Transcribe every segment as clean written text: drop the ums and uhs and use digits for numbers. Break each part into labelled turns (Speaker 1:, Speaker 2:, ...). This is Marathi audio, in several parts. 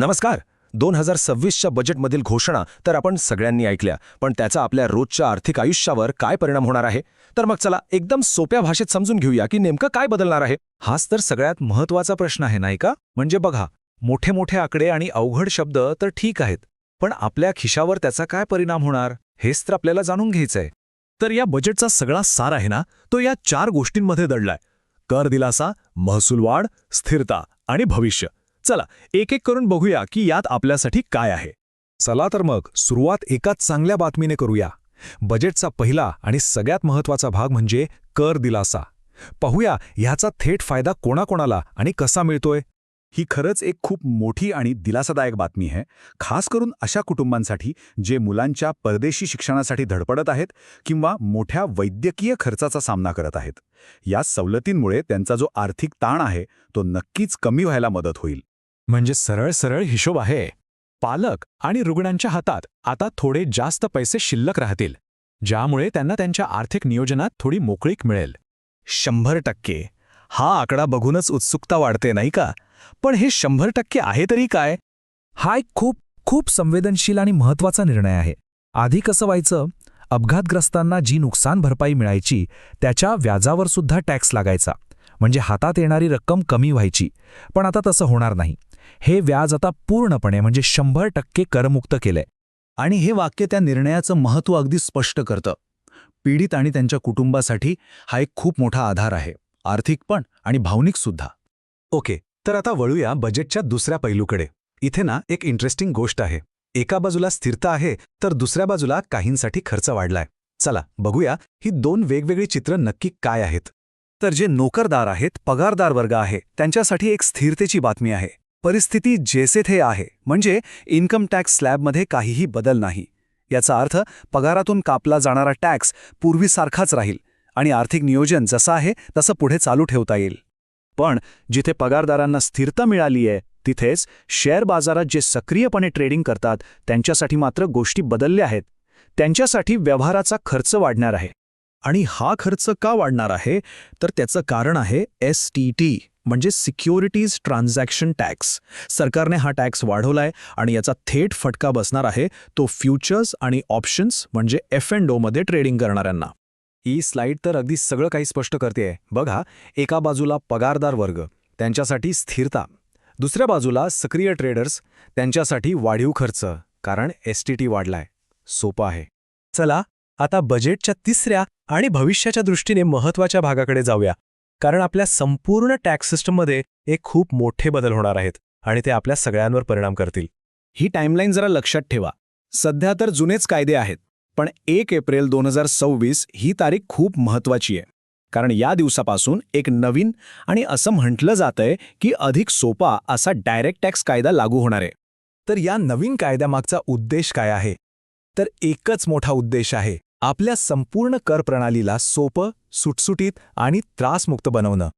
Speaker 1: नमस्कार. 2026च्या बजेटमधील घोषणा तर आपण सगळ्यांनी ऐकल्या, पण त्याचा आपल्या रोजच्या आर्थिक आयुष्यावर काय परिणाम होणार आहे? तर मग चला एकदम सोप्या भाषेत समजून घेऊया की नेमकं काय बदलणार आहे.
Speaker 2: हाच तर सगळ्यात महत्त्वाचा प्रश्न आहे, नाही का? म्हणजे बघा, मोठे मोठे आकडे आणि अवघड शब्द तर ठीक आहेत, पण आपल्या खिशावर त्याचा काय परिणाम होणार हेच तर आपल्याला जाणून घ्यायचंय. तर या बजेटचा सगळा सार आहे ना, तो या 4 गोष्टींमध्ये दडलाय: कर दिलासा, महसूल वाढ, स्थिरता आणि भविष्य. चला एक एक करून बघूया की यात आपल्यासाठी काय आहे. चला तर मग सुरुवात एकाच चांगल्या बातमीने करूया. बजेटचा पहिला आणि सगळ्यात महत्त्वाचा भाग म्हणजे कर दिलासा. पाहूया ह्याचा थेट फायदा कोणाकोणाला आणि कसा मिळतोय. ही खरंच एक खूप मोठी आणि दिलासादायक बातमी आहे, खास करून अशा कुटुंबांसाठी जे मुलांच्या परदेशी शिक्षणासाठी धडपडत आहेत किंवा मोठ्या वैद्यकीय खर्चाचा सामना करत आहेत. या सवलतींमुळे त्यांचा जो आर्थिक ताण आहे तो नक्कीच कमी व्हायला मदत होईल. म्हणजे सरळ सरळ हिशोब आहे. पालक आणि रुग्णांच्या हातात आता थोडे जास्त पैसे शिल्लक राहतील, ज्यामुळे त्यांना त्यांच्या आर्थिक नियोजनात थोडी मोकळीक मिळेल. 100%. हा आकडा बघूनच उत्सुकता वाढते, नाही का? पण हे 100% आहे तरी काय?
Speaker 3: हा एक खूप खूप संवेदनशील आणि महत्त्वाचा निर्णय आहे. आधी कसं व्हायचं, अपघातग्रस्तांना जी नुकसान भरपाई मिळायची त्याच्या व्याजावर सुद्धा टॅक्स लागायचा, म्हणजे हातात येणारी रक्कम कमी व्हायची. पण आता तसं होणार नाही. हे व्याज आता पूर्णपणे म्हणजे 100% करमुक्त केलंय.
Speaker 2: आणि हे वाक्य त्या निर्णयाचं महत्त्व अगदी स्पष्ट करतं. पीडित आणि त्यांच्या कुटुंबासाठी हा एक खूप मोठा आधार आहे, आर्थिक पण आणि भावनिक सुद्धा. ओके, तर आता वळूया बजेटच्या दुसऱ्या पैलूकडे. इथे ना एक इंटरेस्टिंग गोष्ट आहे. एका बाजूला स्थिरता आहे, तर दुसऱ्या बाजूला काहींसाठी खर्च वाढलाय. चला बघूया ही दोन वेगवेगळी चित्र नक्की काय आहेत. तर जे नोकरदार आहेत, पगारदार वर्ग आहे, त्यांच्यासाठी एक स्थिरतेची बातमी आहे. परिस्थिती जैसे थे आहे, म्हणजे इन्कम टॅक्स स्लॅबमध्ये काहीही बदल नाही. याचा अर्थ पगारातून कापला जाणारा टॅक्स पूर्वीसारखाच राहील आणि आर्थिक नियोजन जसं आहे तसं पुढे चालू ठेवता येईल. पण जिथे पगारदारांना स्थिरता मिळाली आहे, तिथेच शेअर बाजारात जे सक्रियपणे ट्रेडिंग करतात त्यांच्यासाठी मात्र गोष्टी बदलल्या आहेत. त्यांच्यासाठी व्यवहाराचा खर्च वाढणार आहे. आणि हा खर्च का वाढणार आहे, तर त्याचं कारण आहे STT, म्हणजे सिक्युरिटीज ट्रान्झॅक्शन टॅक्स. सरकारने हा टॅक्स वाढवलाय आणि याचा थेट फटका बसणार आहे तो फ्युचर्स आणि ऑप्शन्स म्हणजे F&O मध्ये ट्रेडिंग करणाऱ्यांना. ही स्लाइड तर अगदी सगळं काही स्पष्ट करतेय. बघा, एका बाजूला पगारदार वर्ग, त्यांच्यासाठी स्थिरता. दुसऱ्या बाजूला सक्रिय ट्रेडर्स, त्यांच्यासाठी वाढीव खर्च, कारण STT वाढलाय. सोपं आहे. चला आता बजेटच्या तिसऱ्या आणि भविष्याच्या दृष्टीने महत्त्वाच्या भागाकडे जाऊया, कारण आपल्या संपूर्ण टॅक्स सिस्टममध्ये एक खूप मोठे बदल होणार आहेत आणि ते आपल्या सगळ्यांवर परिणाम करतील. ही टाईमलाईन जरा लक्षात ठेवा. सध्या तर जुनेच कायदे आहेत, पण 1 एप्रिल 2026 ही तारीख खूप महत्त्वाची आहे, कारण या दिवसापासून एक नवीन आणि असं म्हटलं जातंय की अधिक सोपा असा डायरेक्ट टॅक्स कायदा लागू होणार आहे. तर या नवीन कायद्यामागचा उद्देश काय आहे? तर एकच मोठा उद्देश आहे, आपल्या संपूर्ण कर प्रणालीला सोपं, सुटसुटीत आणि त्रासमुक्त बनवणं.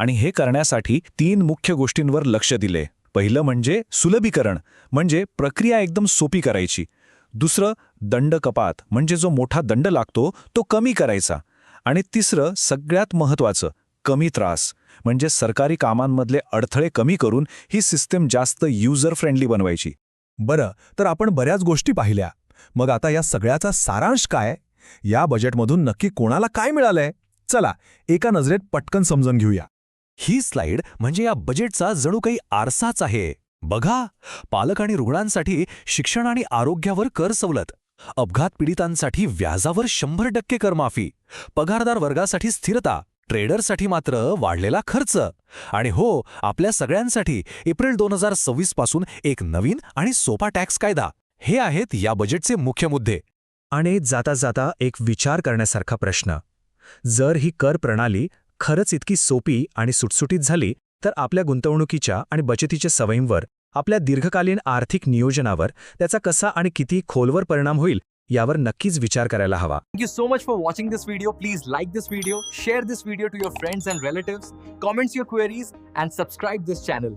Speaker 2: आणि हे करण्यासाठी 3 मुख्य गोष्टींवर लक्ष दिले. पहिलं म्हणजे सुलभीकरण, म्हणजे प्रक्रिया एकदम सोपी करायची. दुसरं दंड कपात, म्हणजे जो मोठा दंड लागतो तो कमी करायचा. आणि तिसरं सगळ्यात महत्त्वाचं, कमी त्रास, म्हणजे सरकारी कामांमधले अडथळे कमी करून ही सिस्टीम जास्त युजर फ्रेंडली बनवायची. बरं, तर आपण बऱ्याच गोष्टी पाहिल्या. मग आता या सगळ्याचा सारांश काय? या बजेटमधून नक्की कोणाला काय मिळालंय? चला एका नजरेत पटकन समजून घेऊया. ही स्लाइड म्हणजे या बजेटचा जणू काही आरसाच आहे. बघा, पालक आणि रुग्णांसाठी शिक्षण आणि आरोग्यावर कर सवलत, अपघात पीडितांसाठी व्याजावर 100% करमाफी, पगारदार वर्गासाठी स्थिरता, ट्रेडरसाठी मात्र वाढलेला खर्च. आणि हो, आपल्या सगळ्यांसाठी एप्रिल 2026 पासून एक नवीन आणि सोपा टॅक्स कायदा. हे आहेत या बजेटचे मुख्य मुद्दे. आणि जाता जाता एक विचार करण्यासारखा प्रश्न: जर ही कर प्रणाली खरंच इतकी सोपी आणि सुटसुटीत झाली, तर आपल्या गुंतवणुकीच्या आणि बचतीच्या सवयींवर, आपल्या दीर्घकालीन आर्थिक नियोजनावर त्याचा कसा आणि किती खोलवर परिणाम होईल यावर नक्कीच विचार करायला हवा.
Speaker 4: Thank you so much for watching this video. Please like this video, share this video to your friends and relatives, comment your queries and subscribe this channel.